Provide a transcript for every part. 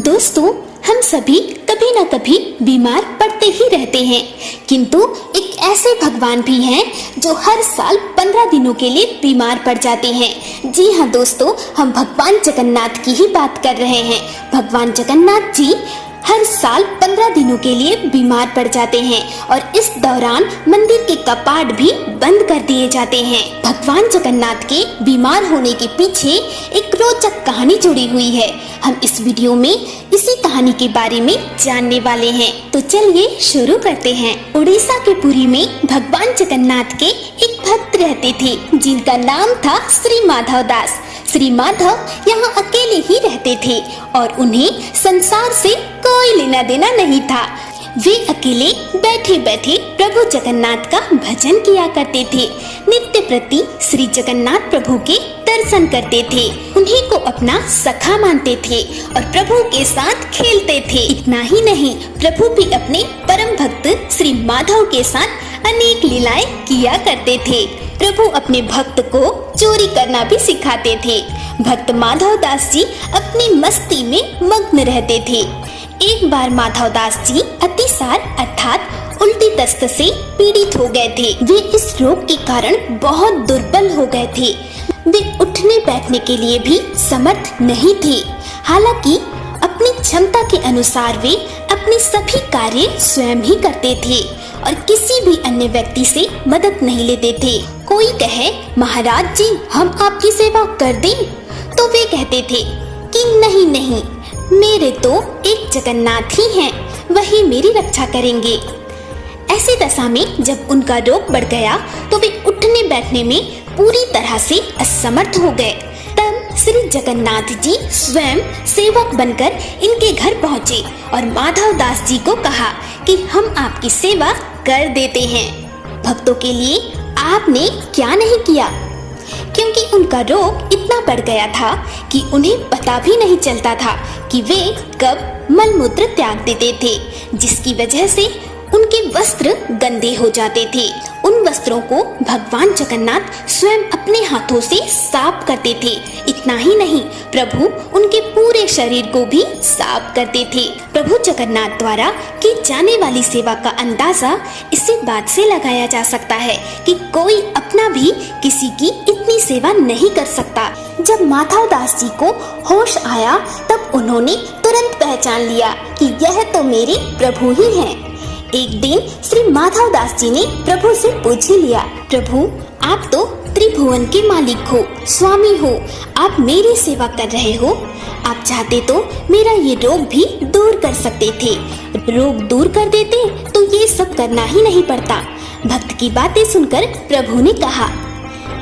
दोस्तों, हम सभी कभी न कभी बीमार पड़ते ही रहते हैं, किंतु एक ऐसे भगवान भी हैं जो हर साल 15 दिनों के लिए बीमार पड़ जाते हैं। जी हाँ दोस्तों, हम भगवान जगन्नाथ की ही बात कर रहे हैं। भगवान जगन्नाथ जी हर साल 15 दिनों के लिए बीमार पड़ जाते हैं और इस दौरान मंदिर के कपाट भी बंद कर दिए जाते हैं। भगवान जगन्नाथ के बीमार होने के पीछे एक रोचक कहानी जुड़ी हुई है। हम इस वीडियो में इसी कहानी के बारे में जानने वाले हैं। तो चलिए शुरू करते हैं। उड़ीसा के पुरी में भगवान जगन्नाथ के एक भक्त रहते थे जिनका नाम था श्री माधव दास। श्री माधव यहाँ अकेले ही रहते थे और उन्हें संसार से कोई लेना देना नहीं था। वे अकेले बैठे बैठे प्रभु जगन्नाथ का भजन किया करते थे। नित्य प्रति श्री जगन्नाथ प्रभु के दर्शन करते थे, उन्हीं को अपना सखा मानते थे और प्रभु के साथ खेलते थे। इतना ही नहीं, प्रभु भी अपने परम भक्त श्री माधव के साथ अनेक लीलाएं किया करते थे। प्रभु अपने भक्त को चोरी करना भी सिखाते थे। भक्त माधव दास जी अपनी मस्ती में मग्न रहते थे। एक बार माधव दास जी अतिसार अर्थात उल्टी दस्त से पीड़ित हो गए थे। वे इस रोग के कारण बहुत दुर्बल हो गए थे। वे उठने बैठने के लिए भी समर्थ नहीं थे। हालांकि अपनी क्षमता के अनुसार वे अपने सभी कार्य स्वयं ही करते थे और किसी भी अन्य व्यक्ति से मदद नहीं लेते थे। कोई कहे, महाराज जी हम आपकी सेवा कर दें, तो वे कहते थे कि नहीं नहीं, मेरे तो एक जगन्नाथ ही हैं, वही मेरी रक्षा करेंगे। ऐसी दशा में जब उनका रोग बढ़ गया तो वे उठने बैठने में पूरी तरह से असमर्थ हो गए। तब श्री जगन्नाथ जी स्वयं सेवक बनकर इनके घर पहुँचे और माधव दास जी को कहा कि हम आपकी सेवा कर देते हैं। भक्तों के लिए आपने क्या नहीं किया, क्योंकि उनका रोग इतना बढ़ गया था कि उन्हें पता भी नहीं चलता था कि वे कब मलमूत्र त्याग देते थे, जिसकी वजह से उनके वस्त्र गंदे हो जाते थे। उन वस्त्रों को भगवान जगन्नाथ स्वयं अपने हाथों से साफ करते थे। इतना ही नहीं, प्रभु उनके पूरे शरीर को भी साफ करते थे। प्रभु जगन्नाथ द्वारा की जाने वाली सेवा का अंदाजा इसी बात से लगाया जा सकता है कि कोई अपना भी किसी की इतनी सेवा नहीं कर सकता। जब माधव दास जी को होश आया तब उन्होंने तुरंत पहचान लिया कि यह तो मेरे प्रभु ही हैं। एक दिन श्री माधव दास जी ने प्रभु से पूछ ही लिया, प्रभु आप तो त्रिभुवन के मालिक हो, स्वामी हो, आप मेरी सेवा कर रहे हो। आप चाहते तो मेरा ये रोग भी दूर कर सकते थे। रोग दूर कर देते तो ये सब करना ही नहीं पड़ता। भक्त की बातें सुनकर प्रभु ने कहा,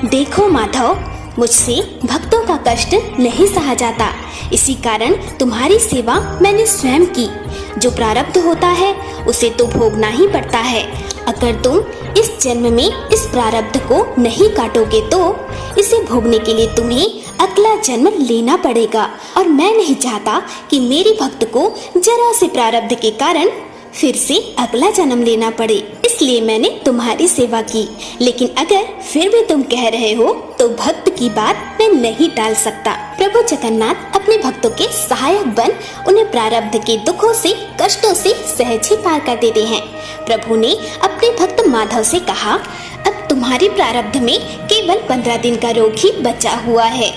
देखो माधव, मुझसे भक्तों का कष्ट नहीं सहा जाता, इसी कारण तुम्हारी सेवा मैंने स्वयं की। जो प्रारब्ध होता है उसे तो भोगना ही पड़ता है। अगर तुम इस जन्म में इस प्रारब्ध को नहीं काटोगे तो इसे भोगने के लिए तुम्हें अगला जन्म लेना पड़ेगा और मैं नहीं चाहता कि मेरे भक्त को जरा से प्रारब्ध के कारण फिर से अगला जन्म लेना पड़े, इसलिए मैंने तुम्हारी सेवा की। लेकिन अगर फिर भी तुम कह रहे हो तो भक्त की बात मैं नहीं टाल सकता। प्रभु जगन्नाथ अपने भक्तों के सहायक बन उन्हें प्रारब्ध के दुखों से कष्टों से सहज ही पार कर देते हैं। प्रभु ने अपने भक्त माधव से कहा, अब तुम्हारे प्रारब्ध में केवल 15 दिन का रोग ही बचा हुआ है,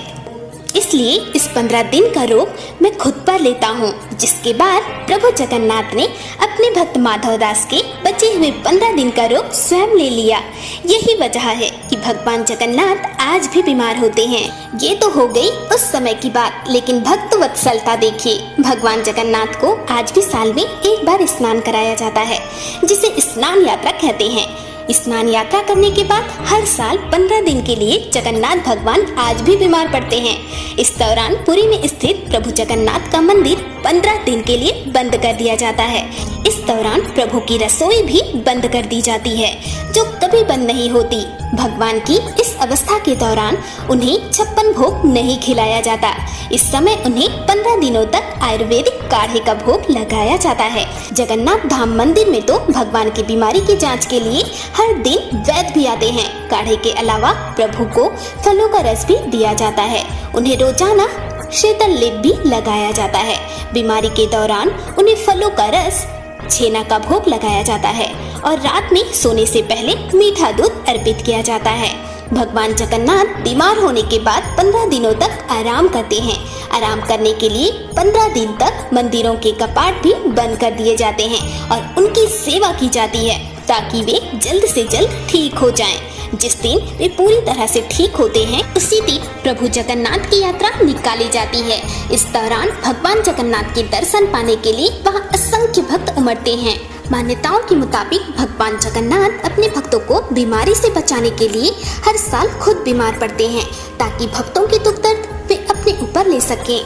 इसलिए इस 15 दिन का रोग मैं खुद पर लेता हूँ। जिसके बाद प्रभु जगन्नाथ ने अपने भक्त माधव दास के बचे हुए 15 दिन का रोग स्वयं ले लिया। यही वजह है कि भगवान जगन्नाथ आज भी बीमार होते हैं। ये तो हो गई उस समय की बात, लेकिन भक्त वत्सलता देखिए। भगवान जगन्नाथ को आज भी साल में एक बार स्नान कराया जाता है, जिसे स्नान यात्रा कहते हैं। स्नान यात्रा करने के बाद हर साल 15 दिन के लिए जगन्नाथ भगवान आज भी बीमार पड़ते हैं। इस दौरान पुरी में स्थित प्रभु जगन्नाथ का मंदिर 15 दिन के लिए बंद कर दिया जाता है। इस दौरान प्रभु की रसोई भी बंद कर दी जाती है, जो कभी बंद नहीं होती। भगवान की इस अवस्था के दौरान उन्हें 56 भोग नहीं खिलाया जाता। इस समय उन्हें 15 दिनों तक आयुर्वेदिक काढ़े का भोग लगाया जाता है। जगन्नाथ धाम मंदिर में तो भगवान की बीमारी की जांच के लिए हर दिन वैद्य भी आते हैं। काढ़े के अलावा प्रभु को फलों का रस भी दिया जाता है। उन्हें रोजाना शीतल लेप भी लगाया जाता है। बीमारी के दौरान उन्हें फलों का रस, छेना का भोग लगाया जाता है और रात में सोने से पहले मीठा दूध अर्पित किया जाता है। भगवान जगन्नाथ बीमार होने के बाद 15 दिनों तक आराम करते हैं। आराम करने के लिए 15 दिन तक मंदिरों के कपाट भी बंद कर दिए जाते हैं और उनकी सेवा की जाती है ताकि वे जल्द से जल्द ठीक हो जाएं। जिस दिन वे पूरी तरह से ठीक होते हैं उसी दिन प्रभु जगन्नाथ की यात्रा निकाली जाती है। इस दौरान भगवान जगन्नाथ के दर्शन पाने के लिए वहां असंख्य भक्त उमड़ते हैं। मान्यताओं के मुताबिक भगवान जगन्नाथ अपने भक्तों को बीमारी से बचाने के लिए हर साल खुद बीमार पड़ते हैं ताकि भक्तों के दुख दर्द वे अपने ऊपर ले सकें।